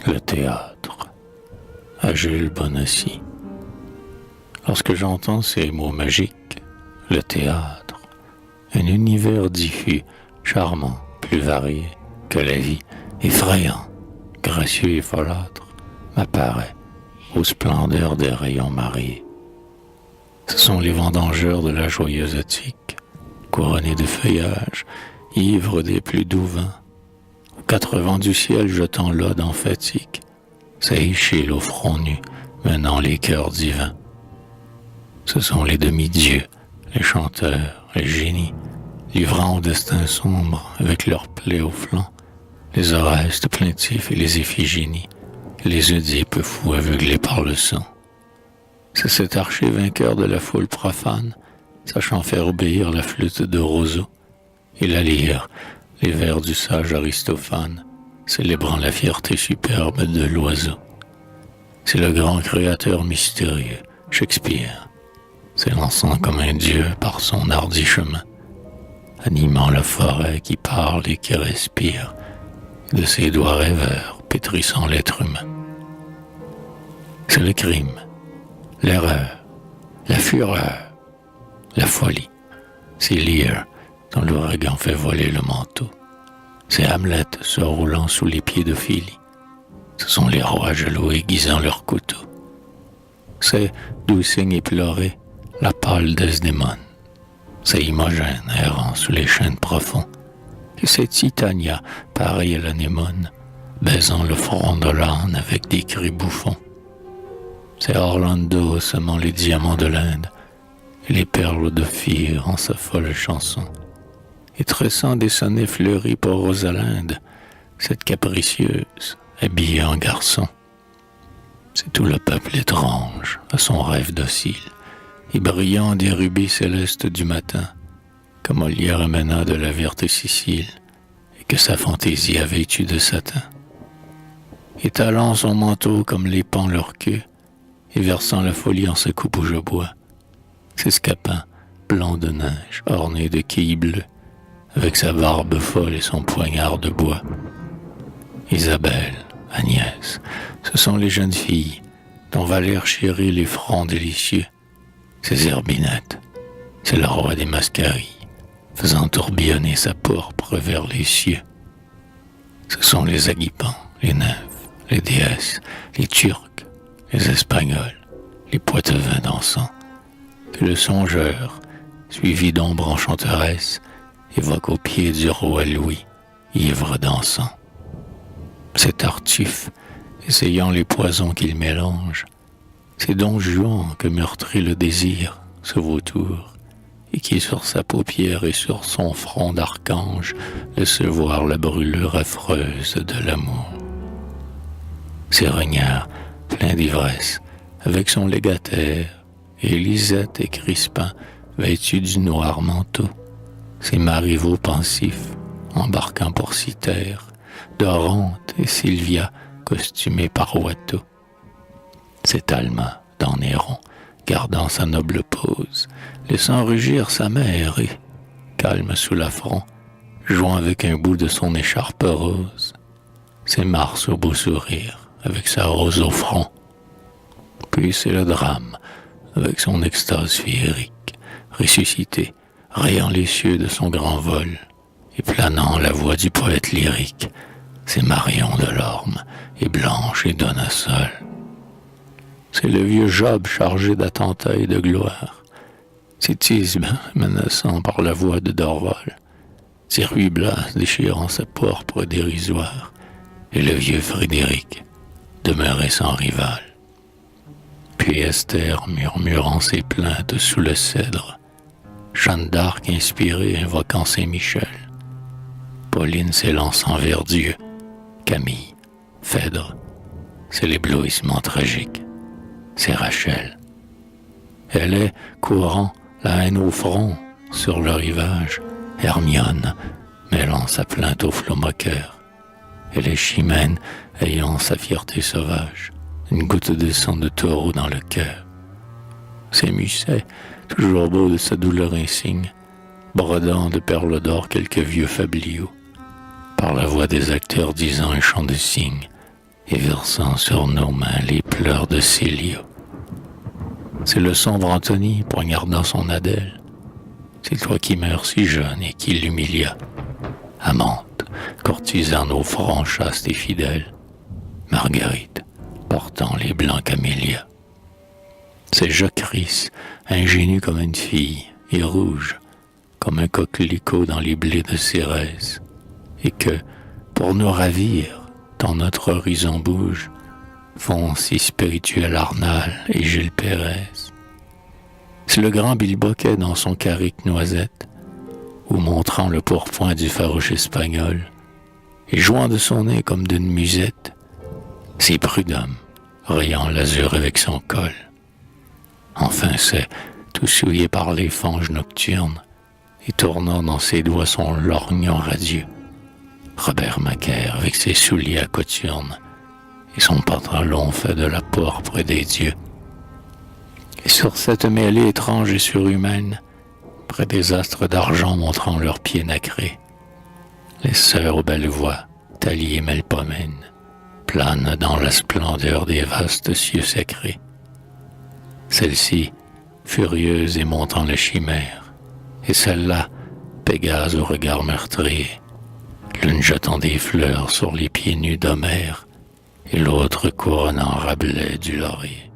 Le théâtre, à Jules Bonnacy. Lorsque j'entends ces mots magiques, le théâtre, un univers diffus, charmant, plus varié que la vie, effrayant, gracieux et folâtre, m'apparaît aux splendeurs des rayons mariés. Ce sont les vendangeurs de la joyeuse éthique, couronnés de feuillages, ivres des plus doux vins, aux quatre vents du ciel jetant l'ode emphatique, Saïchil au front nu, menant les cœurs divins. Ce sont les demi-dieux, les chanteurs, les génies, livrant au destin sombre avec leurs plaies au flanc, les Orestes plaintifs et les Iphigénies, les Oedipe fous aveuglés par le sang. C'est cet archer vainqueur de la foule profane, sachant faire obéir la flûte de Roseau, et la lyre, les vers du sage Aristophane, célébrant la fierté superbe de l'oiseau. C'est le grand créateur mystérieux, Shakespeare, s'élançant comme un dieu par son hardi chemin, animant la forêt qui parle et qui respire, de ses doigts rêveurs pétrissant l'être humain. C'est le crime, l'erreur, la fureur, la folie. C'est Lear dont l'ouragan fait voler le manteau. C'est Hamlet se roulant sous les pieds d'Ophélie. Ce sont les rois jaloux aiguisant leurs couteaux. C'est Doucing éploré, la pâle Desdémone. C'est Imogène errant sous les chênes profonds. Et c'est Titania, pareille à l'anémone, baisant le front de l'âne avec des cris bouffons. C'est Orlando semant les diamants de l'Inde et les perles d'Ophir en sa folle chanson. Et tressant des sonnets fleuris pour Rosalinde, cette capricieuse, habillée en garçon. C'est tout le peuple étrange à son rêve docile et brillant des rubis célestes du matin, comme Molière amena de la verte Sicile et que sa fantaisie a vêtu de satin. Étalant son manteau comme les pans leur queue et versant la folie en ce coupe où je bois, c'est Scapin, blanc de neige, orné de quilles bleues, avec sa barbe folle et son poignard de bois. Isabelle, Agnès, ce sont les jeunes filles dont Valère chérit les fronts délicieux. C'est Zerbinettes, c'est le roi des mascarilles, faisant tourbillonner sa pourpre vers les cieux. Ce sont les Agipans, les nymphes, les déesses, les Turcs, les Espagnols, les Poitevins dansants, que le songeur, suivi d'ombre enchanteresse, évoque au pied du roi Louis, ivre dansant. C'est Tartuffe, essayant les poisons qu'il mélange. C'est Don Juan que meurtrit le désir, ce vautour, et qui sur sa paupière et sur son front d'archange laisse voir la brûlure affreuse de l'amour. C'est Regnard, plein d'ivresse, avec son légataire, et Lisette et Crispin, vêtus du noir manteau. C'est Marivaux pensif, embarquant pour Cythère, Dorante et Sylvia, costumées par Watteau. C'est Talma, dans Néron, gardant sa noble pose, laissant rugir sa mère et, calme sous l'affront, jouant avec un bout de son écharpe rose. C'est Mars au beau sourire, avec sa rose au front. Puis c'est le drame, avec son extase féerique, ressuscité, rayant les cieux de son grand vol, et planant la voix du poète lyrique. C'est Marion Delorme, et Blanche et Donna Sol. C'est le vieux Job chargé d'attentats et de gloire. C'est Thisbe, menaçant par la voix de Dorval. C'est Ruy Blas déchirant sa pourpre dérisoire, et le vieux Frédéric, demeuré sans rival. Puis Esther murmurant ses plaintes sous le cèdre, Jeanne d'Arc inspirée invoquant Saint-Michel, Pauline s'élançant vers Dieu, Camille, Phèdre, c'est l'éblouissement tragique, c'est Rachel. Elle est, courant, la haine au front, sur le rivage, Hermione, mêlant sa plainte au flot moqueur. Elle est Chimène, ayant sa fierté sauvage, une goutte de sang de taureau dans le cœur. C'est Musset, toujours beau de sa douleur insigne, brodant de perles d'or quelques vieux fabliaux, par la voix des acteurs disant un chant de cygne, et versant sur nos mains les pleurs de Célia. C'est le sombre Anthony poignardant son Adèle. C'est toi qui meurs si jeune et qui l'humilia. Amante, courtisane au front chaste et fidèle. Marguerite, portant les blancs camélias. C'est Jocrisse, ingénu comme une fille, et rouge, comme un coquelicot dans les blés de Cérès, et que, pour nous ravir, dans notre horizon bouge, font si spirituel Arnal et Gilles Pérez. C'est le grand Bilboquet dans son carrick noisette, ou montrant le pourpoint du farouche espagnol, et jouant de son nez comme d'une musette, c'est Prud'homme, rayant l'azur avec son col. Enfin c'est, tout souillé par les fanges nocturnes, et tournant dans ses doigts son lorgnon radieux, Robert Macaire avec ses souliers à cothurnes, et son pantalon fait de la pourpre des dieux. Et sur cette mêlée étrange et surhumaine, près des astres d'argent montrant leurs pieds nacrés, les sœurs aux belles voix, Thalie et Melpomène, planent dans la splendeur des vastes cieux sacrés. Celle-ci, furieuse et montant la chimère, et celle-là, Pégase au regard meurtrier, l'une jetant des fleurs sur les pieds nus d'Homère, et l'autre couronnant Rabelais du laurier.